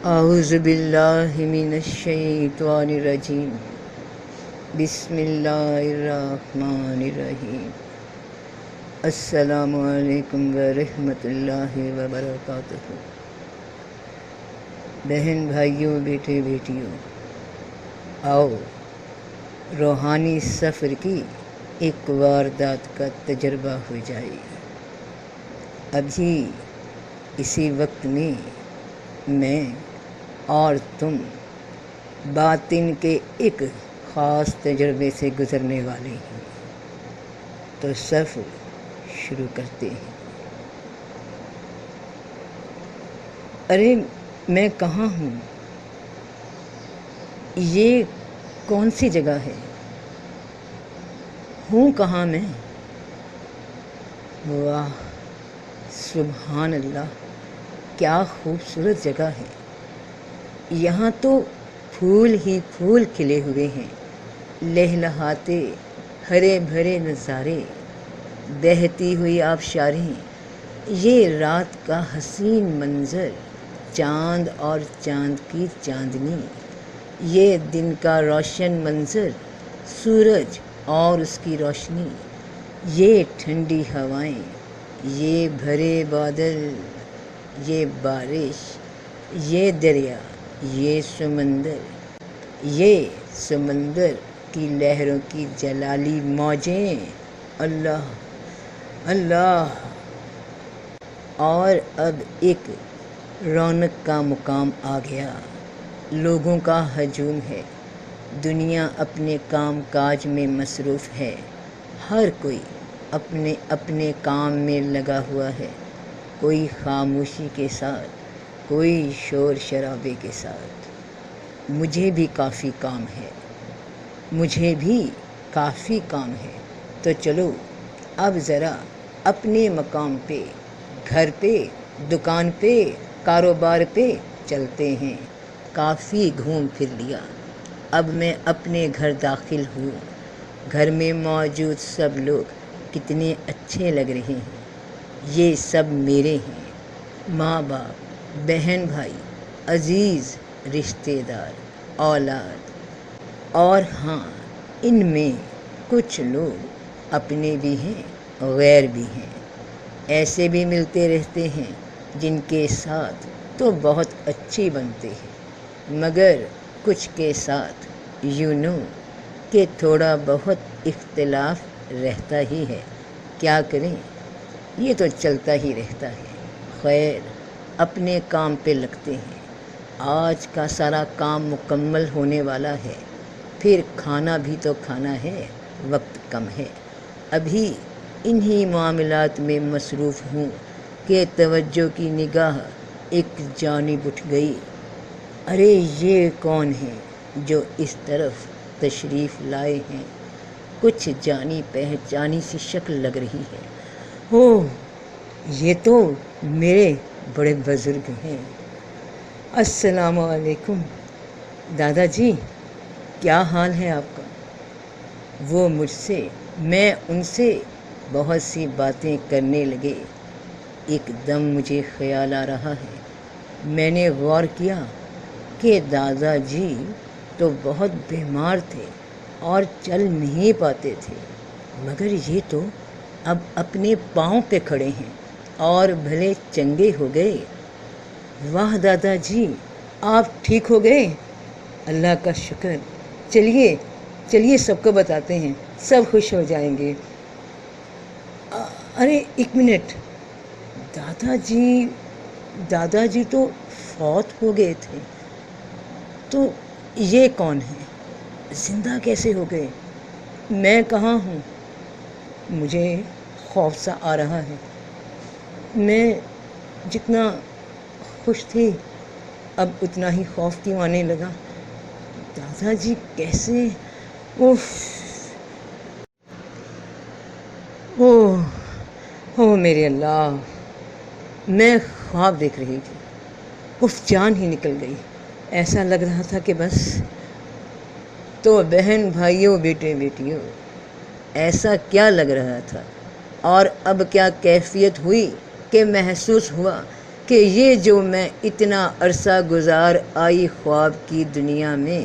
اعوذ باللہ من الشیطان الرجیم بسم اللہ الرحمن الرحیم السلام علیکم ورحمۃ اللہ وبرکاتہ۔ بہن بھائیوں، بیٹے بیٹیوں، آؤ روحانی سفر کی ایک واردات کا تجربہ ہو جائے۔ ابھی اسی وقت میں میں اور تم باطن کے ایک خاص تجربے سے گزرنے والے ہیں، تو سفر شروع کرتے ہیں۔ ارے میں کہاں ہوں؟ یہ کون سی جگہ ہے؟ ہوں کہاں میں؟ واہ، سبحان اللہ، کیا خوبصورت جگہ ہے۔ یہاں تو پھول ہی پھول کھلے ہوئے ہیں، لہلہاتے ہرے بھرے نظارے، بہتی ہوئی آبشاریں، یہ رات کا حسین منظر، چاند اور چاند کی چاندنی، یہ دن کا روشن منظر، سورج اور اس کی روشنی، یہ ٹھنڈی ہوائیں، یہ بھرے بادل، یہ بارش، یہ دریا، یہ سمندر کی لہروں کی جلالی موجیں، اللہ اللہ۔ اور اب ایک رونق کا مقام آ گیا، لوگوں کا ہجوم ہے، دنیا اپنے کام کاج میں مصروف ہے، ہر کوئی اپنے اپنے کام میں لگا ہوا ہے، کوئی خاموشی کے ساتھ، کوئی شور شرابے کے ساتھ۔ مجھے بھی کافی کام ہے، تو چلو اب ذرا اپنے مقام پہ، گھر پہ، دکان پہ، کاروبار پہ چلتے ہیں۔ کافی گھوم پھر لیا، اب میں اپنے گھر داخل ہوں۔ گھر میں موجود سب لوگ کتنے اچھے لگ رہے ہیں، یہ سب میرے ہیں، ماں باپ، بہن بھائی، عزیز رشتے دار، اولاد، اور ہاں، ان میں کچھ لوگ اپنے بھی ہیں، غیر بھی ہیں، ایسے بھی ملتے رہتے ہیں جن کے ساتھ تو بہت اچھی بنتے ہیں، مگر کچھ کے ساتھ یوں کہ تھوڑا بہت اختلاف رہتا ہی ہے، کیا کریں، یہ تو چلتا ہی رہتا ہے۔ خیر، اپنے کام پہ لگتے ہیں۔ آج کا سارا کام مکمل ہونے والا ہے، پھر کھانا بھی تو کھانا ہے، وقت کم ہے۔ ابھی انہی معاملات میں مصروف ہوں کہ توجہ کی نگاہ ایک جانب اٹھ گئی۔ ارے یہ کون ہے جو اس طرف تشریف لائے ہیں؟ کچھ جانی پہچانی سی شکل لگ رہی ہے۔ اوہ، یہ تو میرے بڑے بزرگ ہیں۔ السلام علیکم دادا جی، کیا حال ہے آپ کا؟ وہ مجھ سے، میں ان سے بہت سی باتیں کرنے لگے۔ ایک دم مجھے خیال آ رہا ہے، میں نے غور کیا کہ دادا جی تو بہت بیمار تھے اور چل نہیں پاتے تھے، مگر یہ تو اب اپنے پاؤں پہ کھڑے ہیں اور بھلے چنگے ہو گئے۔ واہ دادا جی، آپ ٹھیک ہو گئے؟ اللہ کا شکر۔ چلیے سب کو بتاتے ہیں، سب خوش ہو جائیں گے۔ ارے ایک منٹ، دادا جی تو فوت ہو گئے تھے، تو یہ کون ہے؟ زندہ کیسے ہو گئے؟ میں کہاں ہوں؟ مجھے خوف سا آ رہا ہے۔ میں جتنا خوش تھی اب اتنا ہی خوف کیوں آنے لگا؟ دادا جی کیسے؟ اوہ میرے اللہ، میں خواب دیکھ رہی تھی، جان ہی نکل گئی، ایسا لگ رہا تھا کہ بس۔ تو بہن بھائیوں، بیٹے بیٹیوں، ایسا کیا لگ رہا تھا اور اب کیا کیفیت ہوئی کہ محسوس ہوا کہ یہ جو میں اتنا عرصہ گزار آئی خواب کی دنیا میں،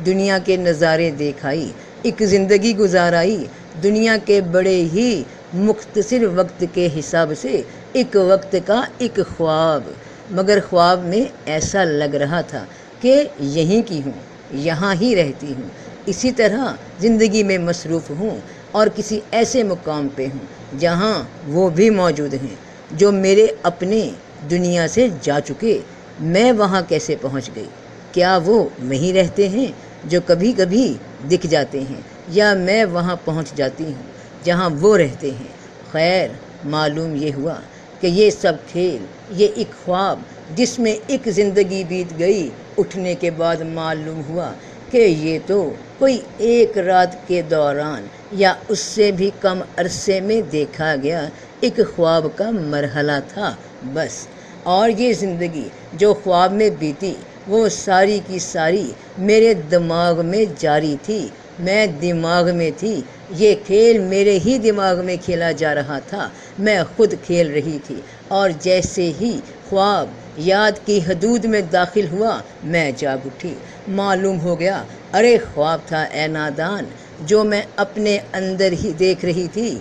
دنیا کے نظارے دیکھائی، ایک زندگی گزارائی دنیا کے بڑے ہی مختصر وقت کے حساب سے، ایک وقت کا ایک خواب، مگر خواب میں ایسا لگ رہا تھا کہ یہیں کی ہوں، یہاں ہی رہتی ہوں، اسی طرح زندگی میں مصروف ہوں اور کسی ایسے مقام پہ ہوں جہاں وہ بھی موجود ہیں جو میرے اپنے دنیا سے جا چکے۔ میں وہاں کیسے پہنچ گئی؟ کیا وہ وہیں رہتے ہیں جو کبھی کبھی دکھ جاتے ہیں، یا میں وہاں پہنچ جاتی ہوں جہاں وہ رہتے ہیں؟ خیر، معلوم یہ ہوا کہ یہ سب کھیل، یہ ایک خواب جس میں ایک زندگی بیت گئی، اٹھنے کے بعد معلوم ہوا کہ یہ تو کوئی ایک رات کے دوران یا اس سے بھی کم عرصے میں دیکھا گیا ایک خواب کا مرحلہ تھا بس۔ اور یہ زندگی جو خواب میں بیتی وہ ساری کی ساری میرے دماغ میں جاری تھی، میں دماغ میں تھی، یہ کھیل میرے ہی دماغ میں کھیلا جا رہا تھا، میں خود کھیل رہی تھی، اور جیسے ہی خواب یاد کی حدود میں داخل ہوا میں جاگ اٹھی۔ معلوم ہو گیا ارے خواب تھا اے نادان جو میں اپنے اندر ہی دیکھ رہی تھی،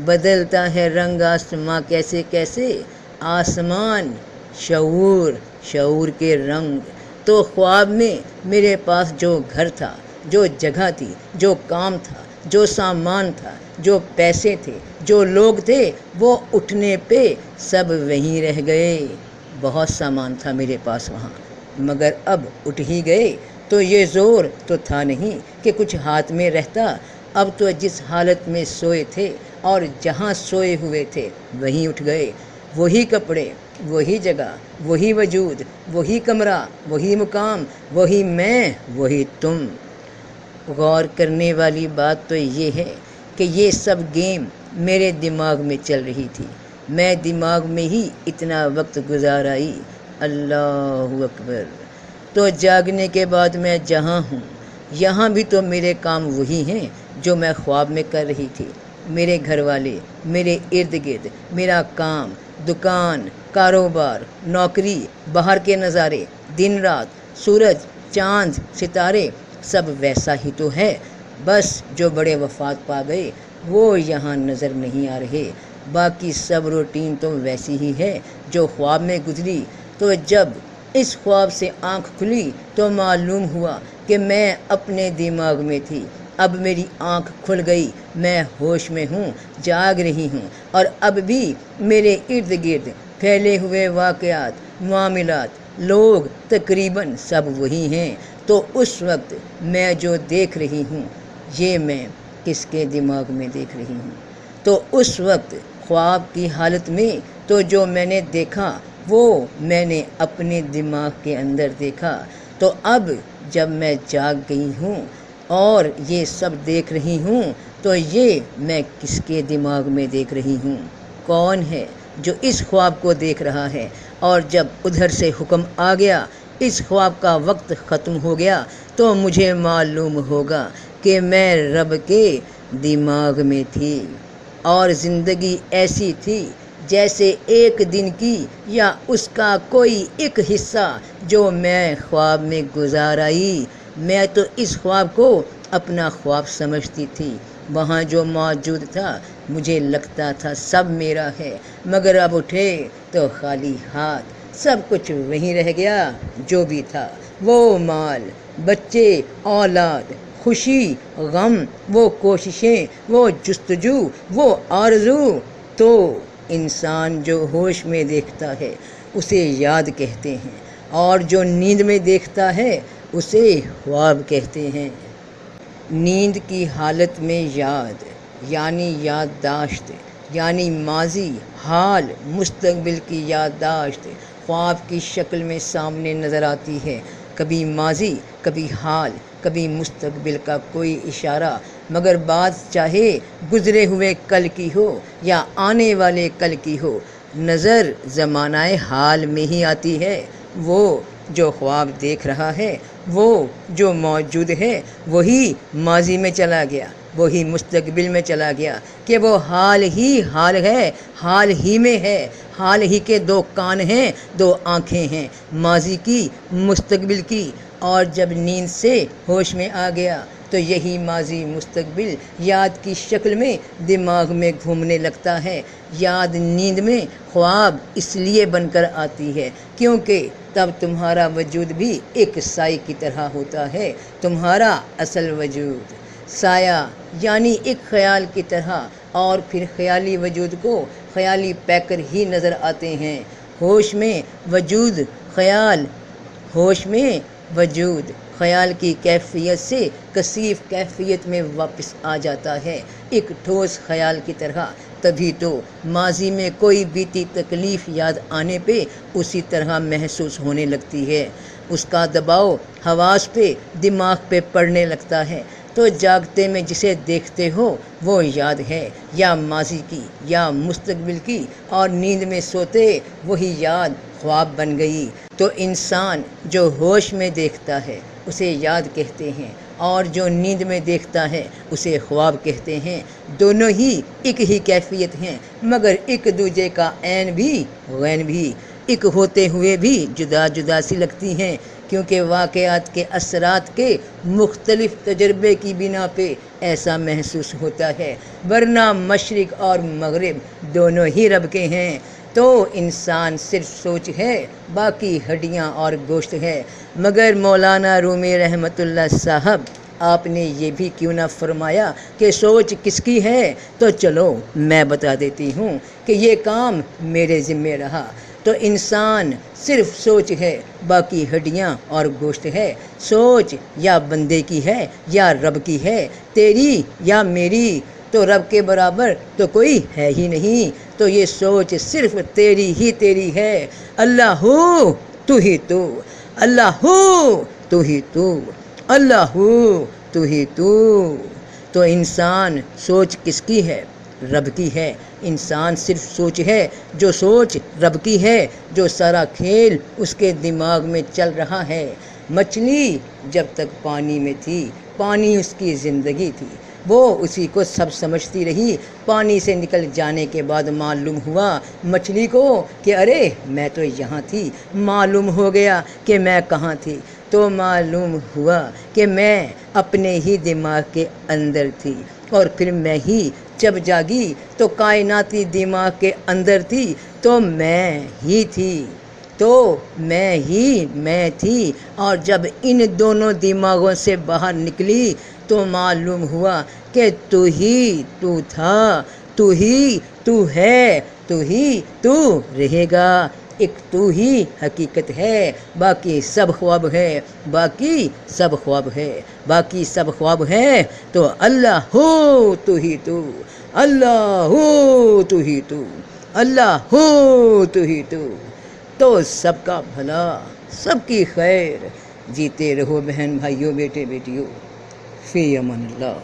بدلتا ہے رنگ آسماں کیسے کیسے، آسمان شعور، شعور کے رنگ۔ تو خواب میں میرے پاس جو گھر تھا، جو جگہ تھی، جو کام تھا، جو سامان تھا، جو پیسے تھے، جو لوگ تھے، وہ اٹھنے پہ سب وہیں رہ گئے۔ بہت سامان تھا میرے پاس وہاں، مگر اب اٹھ ہی گئے تو یہ زور تو تھا نہیں کہ کچھ ہاتھ میں رہتا۔ اب تو جس حالت میں سوئے تھے اور جہاں سوئے ہوئے تھے وہیں اٹھ گئے، وہی کپڑے، وہی جگہ، وہی وجود، وہی کمرہ، وہی مقام، وہی میں، وہی تم۔ غور کرنے والی بات تو یہ ہے کہ یہ سب گیم میرے دماغ میں چل رہی تھی، میں دماغ میں ہی اتنا وقت گزار آئی۔ اللہ اکبر۔ تو جاگنے کے بعد میں جہاں ہوں یہاں بھی تو میرے کام وہی ہیں جو میں خواب میں کر رہی تھی، میرے گھر والے، میرے ارد گرد، میرا کام، دکان، کاروبار، نوکری، باہر کے نظارے، دن رات، سورج، چاند، ستارے، سب ویسا ہی تو ہے، بس جو بڑے وفات پا گئے وہ یہاں نظر نہیں آ رہے، باقی سب روٹین تو ویسی ہی ہے جو خواب میں گزری۔ تو جب اس خواب سے آنکھ کھلی تو معلوم ہوا کہ میں اپنے دماغ میں تھی، اب میری آنکھ کھل گئی، میں ہوش میں ہوں، جاگ رہی ہوں، اور اب بھی میرے ارد گرد پھیلے ہوئے واقعات، معاملات، لوگ تقریباً سب وہی ہیں۔ تو اس وقت میں جو دیکھ رہی ہوں یہ میں کس کے دماغ میں دیکھ رہی ہوں؟ تو اس وقت خواب کی حالت میں تو جو میں نے دیکھا وہ میں نے اپنے دماغ کے اندر دیکھا۔ تو اب جب میں جاگ گئی ہوں اور یہ سب دیکھ رہی ہوں تو یہ میں کس کے دماغ میں دیکھ رہی ہوں؟ کون ہے جو اس خواب کو دیکھ رہا ہے؟ اور جب ادھر سے حکم آ گیا، اس خواب کا وقت ختم ہو گیا، تو مجھے معلوم ہوگا کہ میں رب کے دماغ میں تھی، اور زندگی ایسی تھی جیسے ایک دن کی یا اس کا کوئی ایک حصہ جو میں خواب میں گزار آئی۔ میں تو اس خواب کو اپنا خواب سمجھتی تھی، وہاں جو موجود تھا مجھے لگتا تھا سب میرا ہے، مگر اب اٹھے تو خالی ہاتھ، سب کچھ وہیں رہ گیا جو بھی تھا، وہ مال، بچے، اولاد، خوشی، غم، وہ کوششیں، وہ جستجو، وہ آرزو۔ تو انسان جو ہوش میں دیکھتا ہے اسے یاد کہتے ہیں، اور جو نیند میں دیکھتا ہے اسے خواب کہتے ہیں۔ نیند کی حالت میں یاد یعنی یادداشت، یعنی ماضی، حال، مستقبل کی یادداشت خواب کی شکل میں سامنے نظر آتی ہے، کبھی ماضی، کبھی حال، کبھی مستقبل کا کوئی اشارہ، مگر بات چاہے گزرے ہوئے کل کی ہو یا آنے والے کل کی ہو، نظر زمانہ حال میں ہی آتی ہے۔ وہ جو خواب دیکھ رہا ہے، وہ جو موجود ہے وہی ماضی میں چلا گیا، وہی مستقبل میں چلا گیا کہ وہ حال ہے، حال ہی میں ہے، حال ہی کے دو کان ہیں، دو آنکھیں ہیں، ماضی کی، مستقبل کی، اور جب نیند سے ہوش میں آ گیا تو یہی ماضی مستقبل یاد کی شکل میں دماغ میں گھومنے لگتا ہے۔ یاد نیند میں خواب اس لیے بن کر آتی ہے کیونکہ تب تمہارا وجود بھی ایک سائے کی طرح ہوتا ہے، تمہارا اصل وجود سایہ یعنی ایک خیال کی طرح، اور پھر خیالی وجود کو خیالی پیکر ہی نظر آتے ہیں۔ ہوش میں وجود خیال، ہوش میں وجود خیال کی کیفیت سے کثیف کیفیت میں واپس آ جاتا ہے، ایک ٹھوس خیال کی طرح۔ تبھی تو ماضی میں کوئی بیتی تکلیف یاد آنے پہ اسی طرح محسوس ہونے لگتی ہے، اس کا دباؤ حواس پہ، دماغ پہ پڑنے لگتا ہے۔ تو جاگتے میں جسے دیکھتے ہو وہ یاد ہے یا ماضی کی یا مستقبل کی، اور نیند میں سوتے وہی یاد خواب بن گئی۔ تو انسان جو ہوش میں دیکھتا ہے اسے یاد کہتے ہیں، اور جو نیند میں دیکھتا ہے اسے خواب کہتے ہیں۔ دونوں ہی ایک ہی کیفیت ہیں، مگر ایک دوسرے کا عین بھی غین بھی، ایک ہوتے ہوئے بھی جدا جدا سی لگتی ہیں، کیونکہ واقعات کے اثرات کے مختلف تجربے کی بنا پہ ایسا محسوس ہوتا ہے، ورنہ مشرق اور مغرب دونوں ہی رب کے ہیں۔ تو انسان صرف سوچ ہے، باقی ہڈیاں اور گوشت ہے۔ مگر مولانا رومی رحمۃ اللہ صاحب، آپ نے یہ بھی کیوں نہ فرمایا کہ سوچ کس کی ہے؟ تو چلو میں بتا دیتی ہوں کہ یہ کام میرے ذمہ رہا۔ تو انسان صرف سوچ ہے، باقی ہڈیاں اور گوشت ہے۔ سوچ یا بندے کی ہے یا رب کی ہے، تیری یا میری، تو رب کے برابر تو کوئی ہے ہی نہیں۔ تو یہ سوچ صرف تیری ہی تیری ہے۔ اللہ ہو تو ہی تو، اللہ ہو تو ہی تو، اللہ ہو تو ہی تو۔ تو انسان سوچ کس کی ہے؟ رب کی ہے۔ انسان صرف سوچ ہے، جو سوچ رب کی ہے، جو سارا کھیل اس کے دماغ میں چل رہا ہے۔ مچھلی جب تک پانی میں تھی، پانی اس کی زندگی تھی، وہ اسی کو سب سمجھتی رہی۔ پانی سے نکل جانے کے بعد معلوم ہوا مچھلی کو کہ ارے میں تو یہاں تھی، معلوم ہو گیا کہ میں کہاں تھی، تو معلوم ہوا کہ میں اپنے ہی دماغ کے اندر تھی، اور پھر میں ہی جب جاگی تو کائناتی دماغ کے اندر تھی، تو میں ہی تھی، تو میں ہی میں تھی، اور جب ان دونوں دماغوں سے باہر نکلی تو معلوم ہوا کہ تو ہی تو تھا، تو ہی تو ہے، تو ہی تو رہے گا۔ ایک تو ہی حقیقت ہے، باقی سب خواب ہے، باقی سب خواب ہے، باقی سب خواب ہے۔ تو اللہ ہو تو ہی تو، اللہ ہو تو ہی تو، اللہ ہو تو ہی تو سب کا بھلا، سب کی خیر۔ جیتے رہو بہن بھائیوں، بیٹے بیٹیوں، فی امان اللہ۔